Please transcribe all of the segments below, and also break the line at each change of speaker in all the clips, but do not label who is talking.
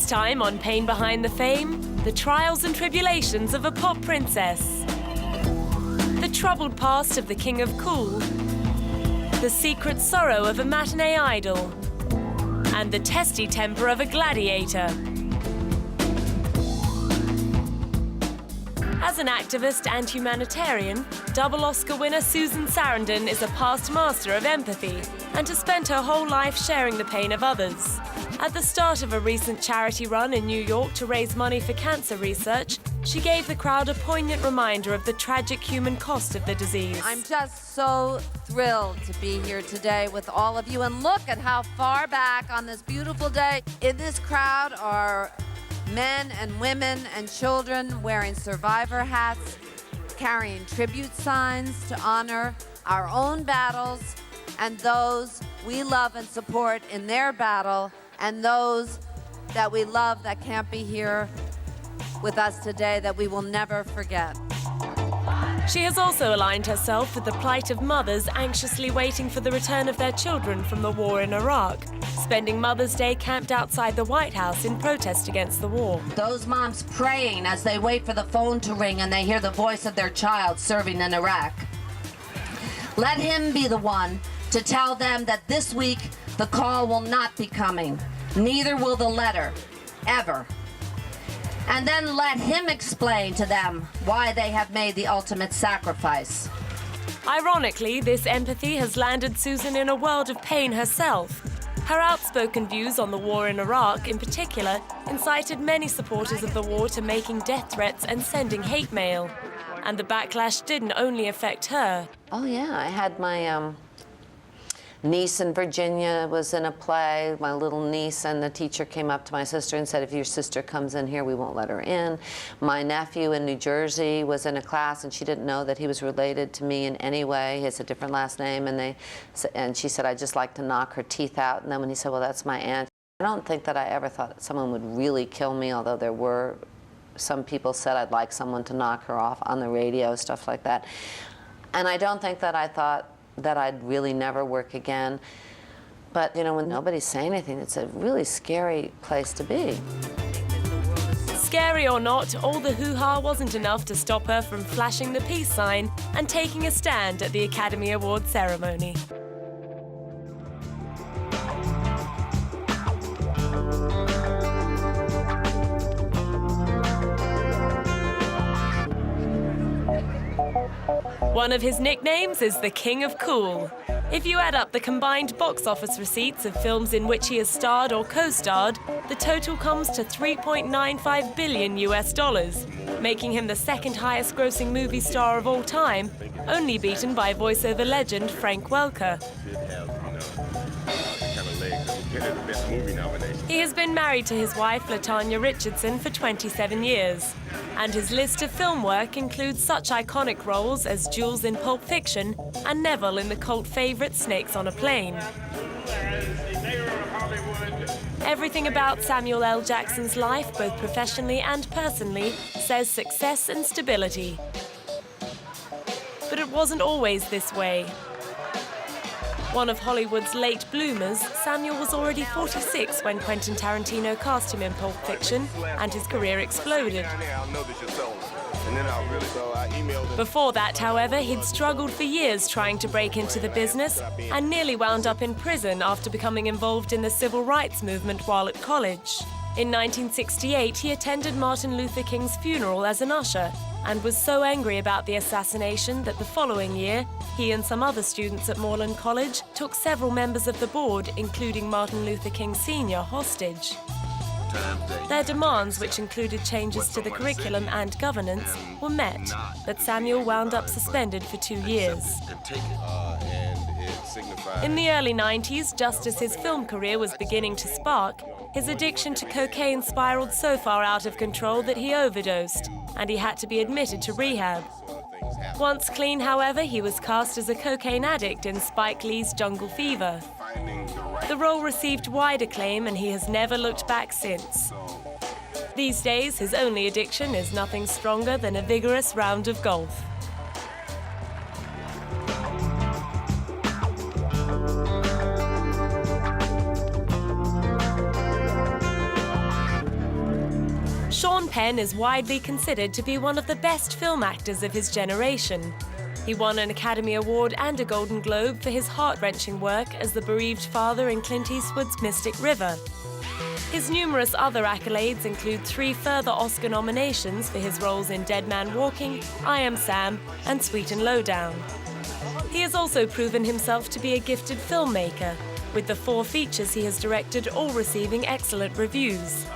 This time on Pain Behind the Fame, the trials and tribulations of a pop princess. The troubled past of the King of Cool. The secret sorrow of a matinee idol. And the testy temper of a gladiator. As an activist and humanitarian, double Oscar winner Susan Sarandon is a past master of empathy and has spent her whole life sharing the pain of others. At the start of a recent charity run in New York to raise money for cancer research, she gave the crowd a poignant reminder of the tragic human cost of the disease.
I'm just so thrilled to be here today with all of you, and look at how far back on this beautiful day. In this crowd are men and women and children wearing survivor hats, carrying tribute signs to honor our own battles and those we love and support in their battle, and those that we love that can't be here with us today that we will never forget.
She has also aligned herself with the plight of mothers anxiously waiting for the return of their children from the war in Iraq, spending Mother's Day camped outside the White House in protest against the war.
Those moms praying as they wait for the phone to ring and they hear the voice of their child serving in Iraq. Let him be the one to tell them that this week the call will not be coming. Neither will the letter, ever. And then let him explain to them why they have made the ultimate sacrifice.
Ironically, this empathy has landed Susan in a world of pain herself. Her outspoken views on the war in Iraq, in particular, incited many supporters of the war to making death threats and sending hate mail. And the backlash didn't only affect her.
Oh yeah, I had my niece in Virginia was in a play, my little niece, and the teacher came up to my sister and said, if your sister comes in here, we won't let her in. My nephew in New Jersey was in a class, and she didn't know that he was related to me in any way. He has a different last name, and she said, I'd just like to knock her teeth out. And then when he said, well, that's my aunt. I don't think that I ever thought that someone would really kill me, although there were some people said I'd like someone to knock her off on the radio, stuff like that. And I don't think that I thought that I'd really never work again. But, you know, when nobody's saying anything, it's a really scary place to be.
Scary or not, all the hoo-ha wasn't enough to stop her from flashing the peace sign and taking a stand at the Academy Awards ceremony. One of his nicknames is the King of Cool. If you add up the combined box office receipts of films in which he has starred or co-starred, the total comes to $3.95 billion, making him the second highest grossing movie star of all time, only beaten by voiceover legend Frank Welker. He has been married to his wife, LaTanya Richardson, for 27 years. And his list of film work includes such iconic roles as Jules in Pulp Fiction and Neville in the cult favorite Snakes on a Plane. Everything about Samuel L. Jackson's life, both professionally and personally, says success and stability. But it wasn't always this way. One of Hollywood's late bloomers, Samuel was already 46 when Quentin Tarantino cast him in Pulp Fiction, and his career exploded. Before that, however, he'd struggled for years trying to break into the business and nearly wound up in prison after becoming involved in the civil rights movement while at college. In 1968, he attended Martin Luther King's funeral as an usher and was so angry about the assassination that the following year, he and some other students at Moreland College took several members of the board, including Martin Luther King Sr., hostage. Their demands, which included changes to the curriculum and governance, were met, but Samuel wound up suspended for 2 years. In the early 90s, just as his film career was beginning to spark, his addiction to cocaine spiraled so far out of control that he overdosed, and he had to be admitted to rehab. Once clean, however, he was cast as a cocaine addict in Spike Lee's Jungle Fever. The role received wide acclaim, and he has never looked back since. These days, his only addiction is nothing stronger than a vigorous round of golf. Sean Penn is widely considered to be one of the best film actors of his generation. He won an Academy Award and a Golden Globe for his heart-wrenching work as the bereaved father in Clint Eastwood's Mystic River. His numerous other accolades include 3 further Oscar nominations for his roles in Dead Man Walking, I Am Sam, and Sweet and Lowdown. He has also proven himself to be a gifted filmmaker, with the 4 features he has directed all receiving excellent reviews.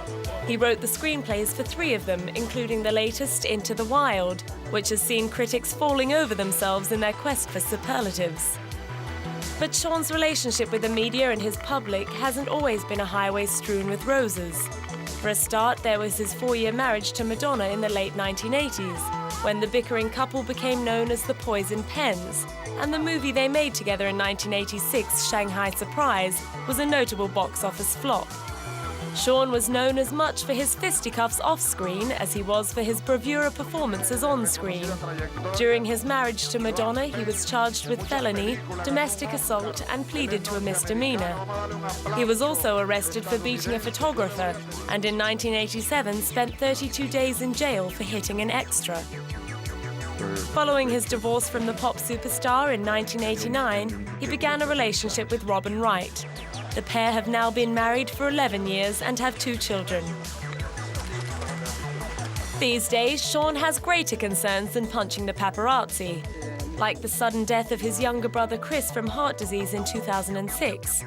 He wrote the screenplays for 3 of them, including the latest, Into the Wild, which has seen critics falling over themselves in their quest for superlatives. But Sean's relationship with the media and his public hasn't always been a highway strewn with roses. For a start, there was his 4-year marriage to Madonna in the late 1980s, when the bickering couple became known as the Poison Pens, and the movie they made together in 1986, Shanghai Surprise, was a notable box office flop. Sean was known as much for his fisticuffs off-screen as he was for his bravura performances on-screen. During his marriage to Madonna, he was charged with felony, domestic assault, and pleaded to a misdemeanor. He was also arrested for beating a photographer, and in 1987 spent 32 days in jail for hitting an extra. Following his divorce from the pop superstar in 1989, he began a relationship with Robin Wright. The pair have now been married for 11 years and have 2 children. These days, Sean has greater concerns than punching the paparazzi, like the sudden death of his younger brother Chris from heart disease in 2006.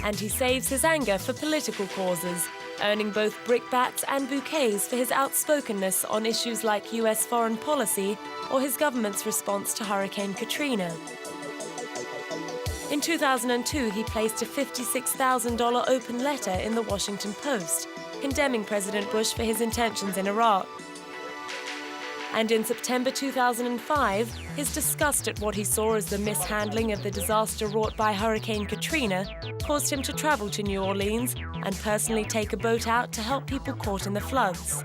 And he saves his anger for political causes, earning both brickbats and bouquets for his outspokenness on issues like US foreign policy or his government's response to Hurricane Katrina. In 2002, he placed a $56,000 open letter in the Washington Post, condemning President Bush for his intentions in Iraq. And in September 2005, his disgust at what he saw as the mishandling of the disaster wrought by Hurricane Katrina caused him to travel to New Orleans and personally take a boat out to help people caught in the floods.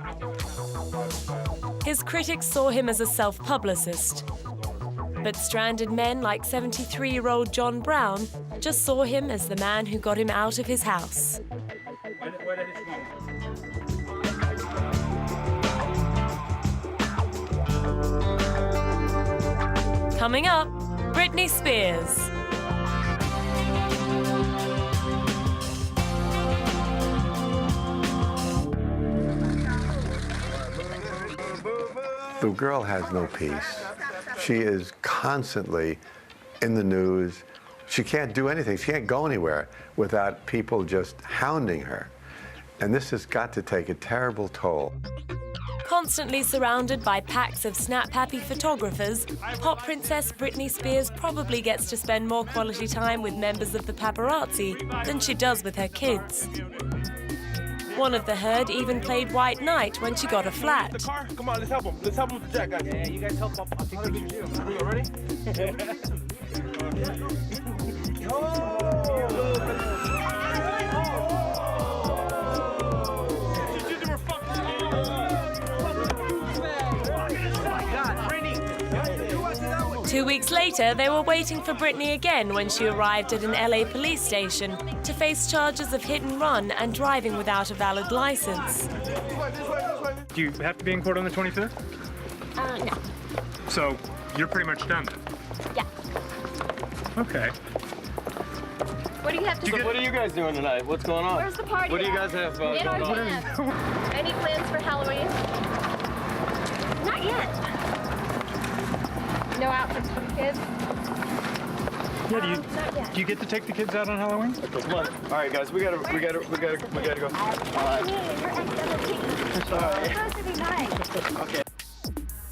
His critics saw him as a self-publicist. But stranded men like 73-year-old John Brown just saw him as the man who got him out of his house. Coming up, Britney Spears.
The girl has no peace. She is constantly in the news. She can't do anything. She can't go anywhere without people just hounding her. And this has got to take a terrible toll.
Constantly surrounded by packs of snap-happy photographers, pop princess Britney Spears probably gets to spend more quality time with members of the paparazzi than she does with her kids. One of the herd even played White Knight when she got a flat.
Come on, let's help him. Let's help him with the jack, guys. Yeah, you guys help him. I'll take pictures. Are you ready?
Two weeks later, they were waiting for Britney again when she arrived at an LA police station to face charges of hit and run and driving without a valid license.
Do you have to be in court on the 25th?
No.
So you're pretty much done then?
Yeah.
Okay.
What do you have to do?
What are you guys doing tonight? What's going on?
Where's the party?
What do you
at?
guys have
In
going
our
on?
camp. Any plans for Halloween? Not yet. No outfits for the kids?
Yeah,
Not yet.
do you get to take the kids out on Halloween?
Come on. All right, guys, we gotta go.
What do you mean? You're ex-17. It's supposed to be nice.
Okay.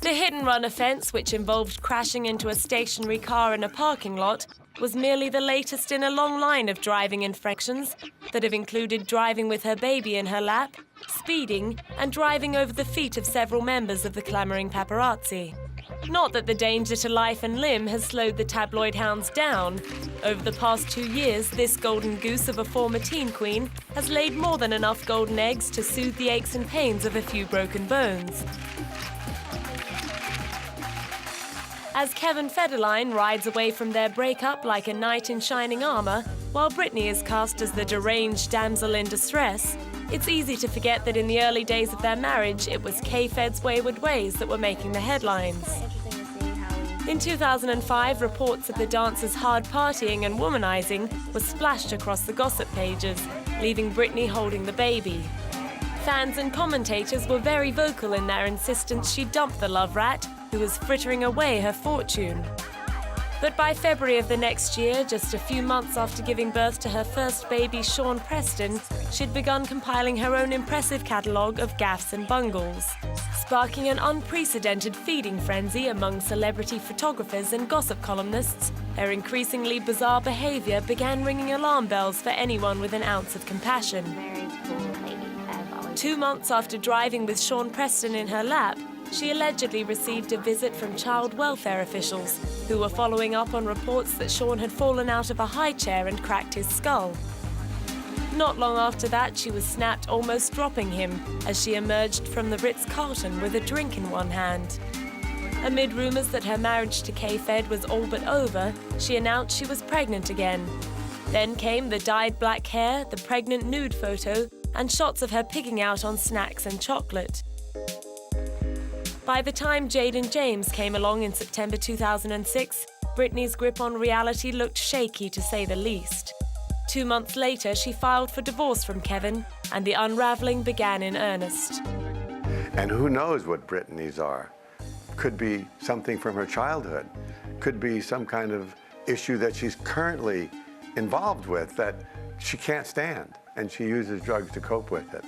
The hit-and-run offence, which involved crashing into a stationary car in a parking lot, was merely the latest in a long line of driving infractions that have included driving with her baby in her lap, speeding, and driving over the feet of several members of the clamouring paparazzi. Not that the danger to life and limb has slowed the tabloid hounds down. Over the past 2 years, this golden goose of a former teen queen has laid more than enough golden eggs to soothe the aches and pains of a few broken bones. As Kevin Federline rides away from their breakup like a knight in shining armor, while Britney is cast as the deranged damsel in distress, It's easy to forget that in the early days of their marriage, it was K-Fed's wayward ways that were making the headlines. In 2005, reports of the dancer's hard partying and womanizing were splashed across the gossip pages, leaving Britney holding the baby. Fans and commentators were very vocal in their insistence she dump the love rat, who was frittering away her fortune. But by February of the next year, just a few months after giving birth to her first baby, Sean Preston, she'd begun compiling her own impressive catalogue of gaffes and bungles, sparking an unprecedented feeding frenzy among celebrity photographers and gossip columnists. Her increasingly bizarre behaviour began ringing alarm bells for anyone with an ounce of compassion. 2 months after driving with Sean Preston in her lap, she allegedly received a visit from child welfare officials who were following up on reports that Sean had fallen out of a high chair and cracked his skull. Not long after that, she was snapped almost dropping him as she emerged from the Ritz-Carlton with a drink in one hand. Amid rumours that her marriage to K-Fed was all but over, she announced she was pregnant again. Then came the dyed black hair, the pregnant nude photo, and shots of her pigging out on snacks and chocolate. By the time Jaden James came along in September 2006, Britney's grip on reality looked shaky, to say the least. 2 months later, she filed for divorce from Kevin, and the unraveling began in earnest.
And who knows what Britney's are? Could be something from her childhood. Could be some kind of issue that she's currently involved with that she can't stand, and she uses drugs to cope with it.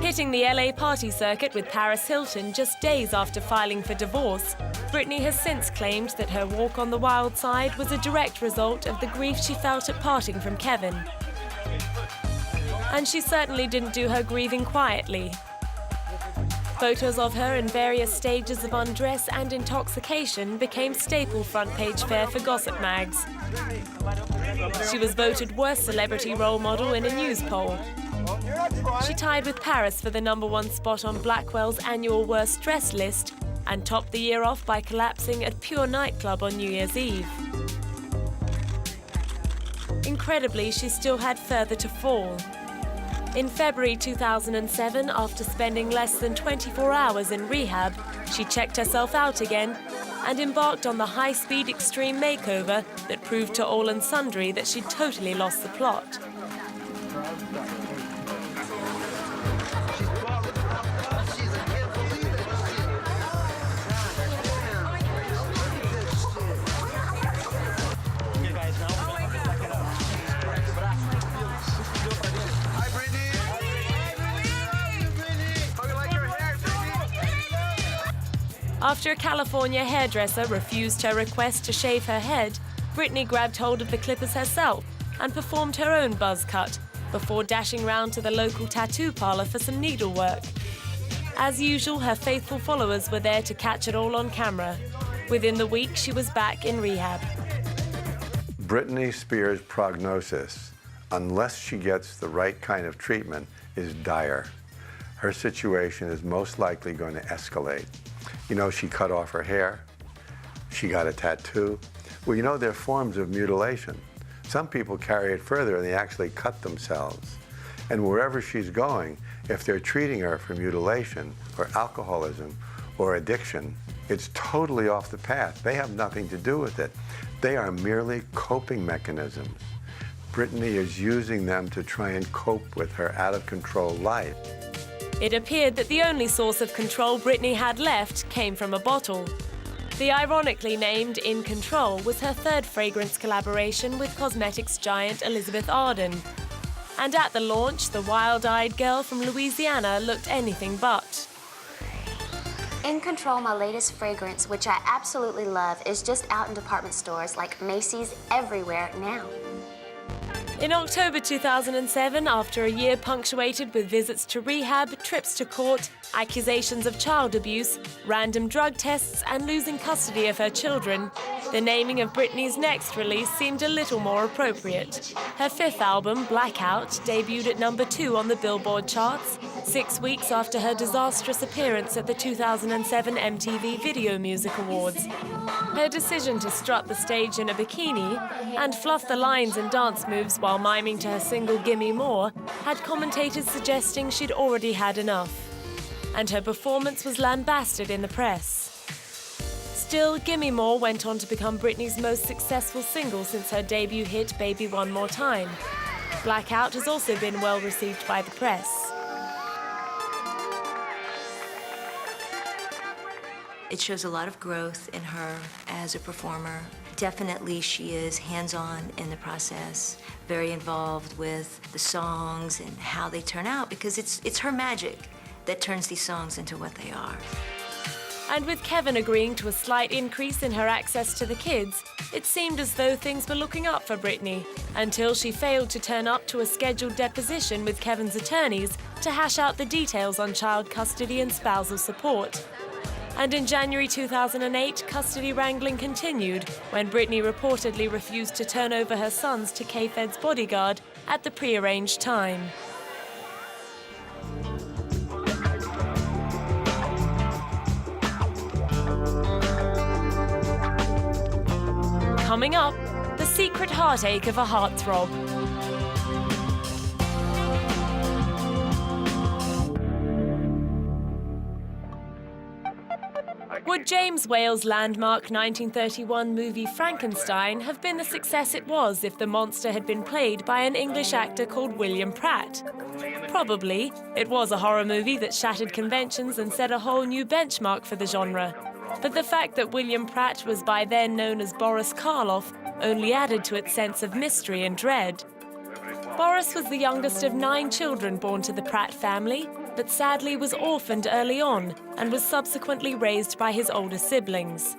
Hitting the LA party circuit with Paris Hilton just days after filing for divorce, Britney has since claimed that her walk on the wild side was a direct result of the grief she felt at parting from Kevin. And she certainly didn't do her grieving quietly. Photos of her in various stages of undress and intoxication became staple front-page fare for gossip mags. She was voted worst celebrity role model in a news poll. She tied with Paris for the #1 spot on Blackwell's annual Worst Dressed list and topped the year off by collapsing at Pure nightclub on New Year's Eve. Incredibly, she still had further to fall. In February 2007, after spending less than 24 hours in rehab, she checked herself out again and embarked on the high-speed extreme makeover that proved to all and sundry that she'd totally lost the plot. After a California hairdresser refused her request to shave her head, Britney grabbed hold of the clippers herself and performed her own buzz cut before dashing round to the local tattoo parlor for some needlework. As usual, her faithful followers were there to catch it all on camera. Within the week, she was back in rehab.
Britney Spears' prognosis, unless she gets the right kind of treatment, is dire. Her situation is most likely going to escalate. You know, she cut off her hair. She got a tattoo. Well, you know, they're forms of mutilation. Some people carry it further and they actually cut themselves. And wherever she's going, if they're treating her for mutilation or alcoholism or addiction, it's totally off the path. They have nothing to do with it. They are merely coping mechanisms. Britney is using them to try and cope with her out-of-control life.
It appeared that the only source of control Britney had left came from a bottle. The ironically named In Control was her third fragrance collaboration with cosmetics giant Elizabeth Arden. And at the launch, the wild-eyed girl from Louisiana looked anything but.
In Control, my latest fragrance, which I absolutely love, is just out in department stores like Macy's everywhere now.
In October 2007, after a year punctuated with visits to rehab, trips to court, accusations of child abuse, random drug tests, and losing custody of her children, the naming of Britney's next release seemed a little more appropriate. Her fifth album, Blackout, debuted at #2 on the Billboard charts, 6 weeks after her disastrous appearance at the 2007 MTV Video Music Awards. Her decision to strut the stage in a bikini and fluff the lines and dance moves while miming to her single Gimme More had commentators suggesting she'd already had enough. And her performance was lambasted in the press. Still, Gimme More went on to become Britney's most successful single since her debut hit Baby One More Time. Blackout has also been well received by the press.
It shows a lot of growth in her as a performer. Definitely she is hands-on in the process, very involved with the songs and how they turn out, because it's her magic that turns these songs into what they are.
And with Kevin agreeing to a slight increase in her access to the kids, it seemed as though things were looking up for Britney, until she failed to turn up to a scheduled deposition with Kevin's attorneys to hash out the details on child custody and spousal support. And in January 2008, custody wrangling continued when Britney reportedly refused to turn over her sons to K-Fed's bodyguard at the prearranged time. Coming up, the secret heartache of a heartthrob. Would James Whale's landmark 1931 movie Frankenstein have been the success it was if the monster had been played by an English actor called William Pratt? Probably. It was a horror movie that shattered conventions and set a whole new benchmark for the genre. But the fact that William Pratt was by then known as Boris Karloff only added to its sense of mystery and dread. Boris was the youngest of 9 children born to the Pratt family, but sadly was orphaned early on and was subsequently raised by his older siblings.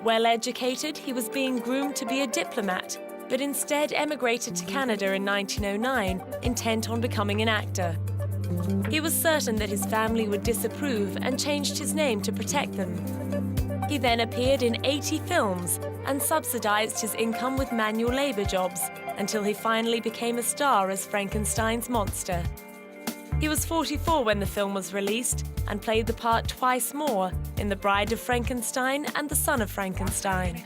Well educated, he was being groomed to be a diplomat, but instead emigrated to Canada in 1909, intent on becoming an actor. He was certain that his family would disapprove and changed his name to protect them. He then appeared in 80 films and subsidized his income with manual labor jobs until he finally became a star as Frankenstein's monster. He was 44 when the film was released and played the part twice more in The Bride of Frankenstein and The Son of Frankenstein.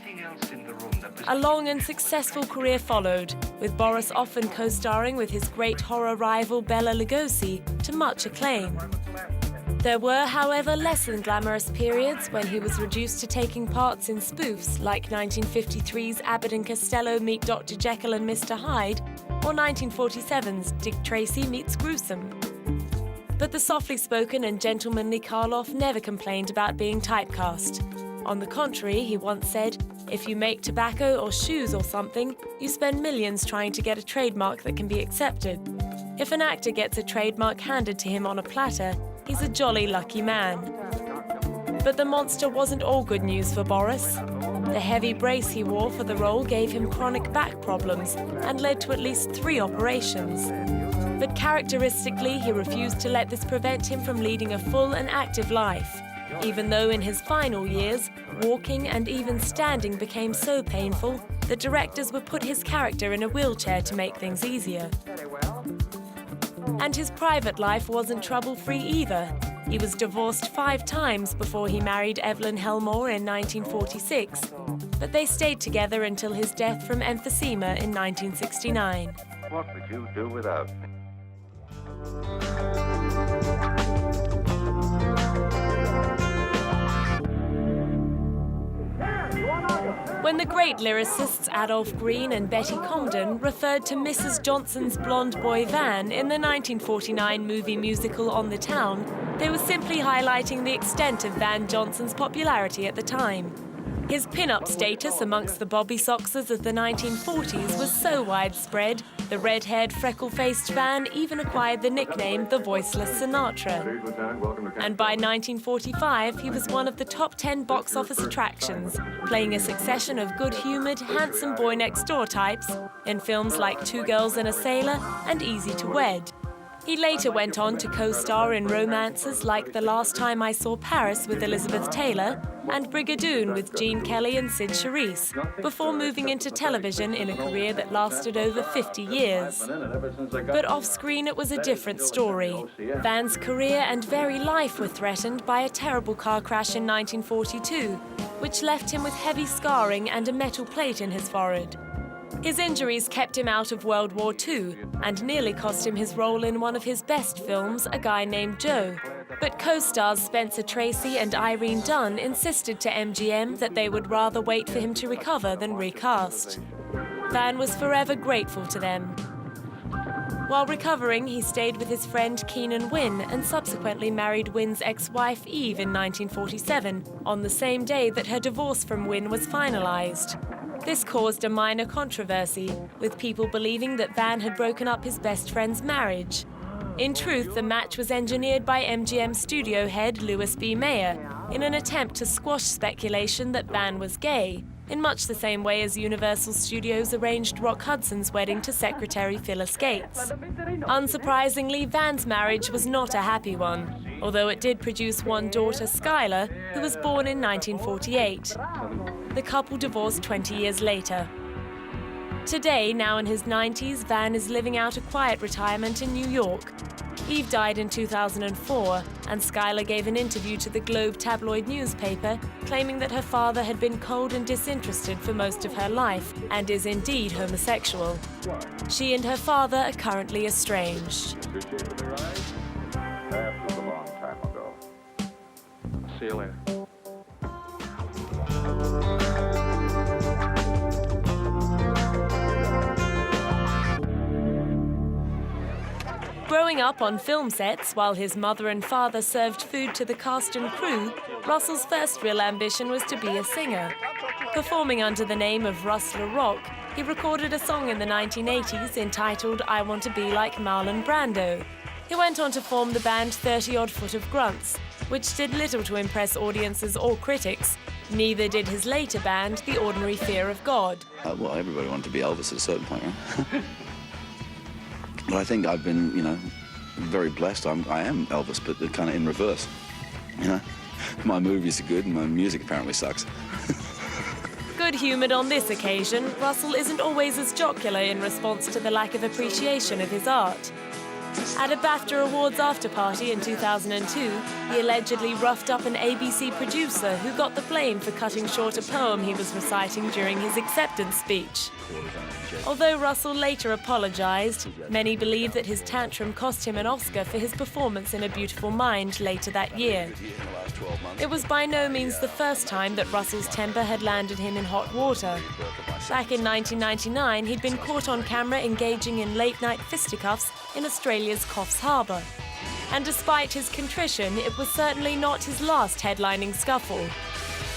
A long and successful career followed, with Boris often co-starring with his great horror rival Bela Lugosi to much acclaim. There were, however, less than glamorous periods when he was reduced to taking parts in spoofs like 1953's Abbott and Costello Meet Dr. Jekyll and Mr. Hyde, or 1947's Dick Tracy Meets Gruesome. But the softly spoken and gentlemanly Karloff never complained about being typecast. On the contrary, he once said, "If you make tobacco or shoes or something, you spend millions trying to get a trademark that can be accepted. If an actor gets a trademark handed to him on a platter, he's a jolly lucky man." But the monster wasn't all good news for Boris. The heavy brace he wore for the role gave him chronic back problems and led to at least 3 operations. But characteristically, he refused to let this prevent him from leading a full and active life, even though in his final years, walking and even standing became so painful that directors would put his character in a wheelchair to make things easier. And his private life wasn't trouble-free either. He was divorced 5 times before he married Evelyn Helmore in 1946, but they stayed together until his death from emphysema in 1969.
What would you do without me?
When the great lyricists Adolph Green and Betty Comden referred to Mrs. Johnson's blonde boy Van in the 1949 movie musical On the Town, they were simply highlighting the extent of Van Johnson's popularity at the time. His pin-up status amongst the Bobby Soxers of the 1940s was so widespread, the red-haired, freckle-faced Van even acquired the nickname the Voiceless Sinatra. And by 1945, he was one of the top 10 box office attractions, playing a succession of good-humoured, handsome boy-next-door types in films like Two Girls and a Sailor and Easy to Wed. He later went on to co-star in romances like The Last Time I Saw Paris with Elizabeth Taylor and Brigadoon with Gene Kelly and Sid Charisse, before moving into television in a career that lasted over 50 years. But off-screen it was a different story. Van's career and very life were threatened by a terrible car crash in 1942, which left him with heavy scarring and a metal plate in his forehead. His injuries kept him out of World War II and nearly cost him his role in one of his best films, A Guy Named Joe. But co-stars Spencer Tracy and Irene Dunne insisted to MGM that they would rather wait for him to recover than recast. Van was forever grateful to them. While recovering, he stayed with his friend Keenan Wynn and subsequently married Wynn's ex-wife Eve in 1947, on the same day that her divorce from Wynn was finalized. This caused a minor controversy, with people believing that Van had broken up his best friend's marriage. In truth, the match was engineered by MGM studio head Louis B. Mayer in an attempt to squash speculation that Van was gay, in much the same way as Universal Studios arranged Rock Hudson's wedding to Secretary Phyllis Gates. Unsurprisingly, Van's marriage was not a happy one, although it did produce one daughter, Skylar, who was born in 1948. The couple divorced 20 years later. Today, now in his 90s, Van is living out a quiet retirement in New York. Eve died in 2004, and Skylar gave an interview to the Globe tabloid newspaper, claiming that her father had been cold and disinterested for most of her life, and is indeed homosexual. She and her father are currently estranged.
That was a long time ago.
See you later.
Growing up on film sets while his mother and father served food to the cast and crew, Russell's first real ambition was to be a singer. Performing under the name of Russ LaRock, he recorded a song in the 1980s entitled I Want to Be Like Marlon Brando. He went on to form the band 30 Odd Foot of Grunts, which did little to impress audiences or critics. Neither did his later band, The Ordinary Fear of God.
Well, everybody wanted to be Elvis at a certain point, right? But I think I've been, very blessed. I am Elvis, but kind of in reverse, My movies are good and my music apparently sucks.
Good-humoured on this occasion, Russell isn't always as jocular in response to the lack of appreciation of his art. At a BAFTA Awards after-party in 2002, he allegedly roughed up an ABC producer who got the blame for cutting short a poem he was reciting during his acceptance speech. Although Russell later apologized, many believe that his tantrum cost him an Oscar for his performance in A Beautiful Mind later that year. It was by no means the first time that Russell's temper had landed him in hot water. Back in 1999, he'd been caught on camera engaging in late-night fisticuffs in Australia's Coffs Harbour. And despite his contrition, it was certainly not his last headlining scuffle.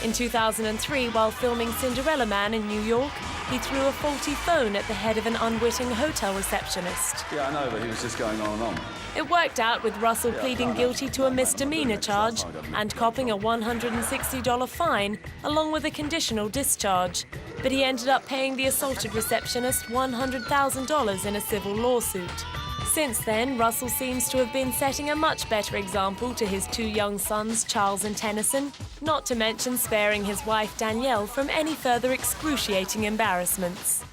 In 2003, while filming Cinderella Man in New York, he threw a faulty phone at the head of an unwitting hotel receptionist.
Yeah, I know, but he was just going on and on.
It worked out with Russell pleading guilty to a misdemeanor charge and copping a $160 fine, along with a conditional discharge. But he ended up paying the assaulted receptionist $100,000 in a civil lawsuit. Since then, Russell seems to have been setting a much better example to his two young sons, Charles and Tennyson, not to mention sparing his wife Danielle from any further excruciating embarrassments.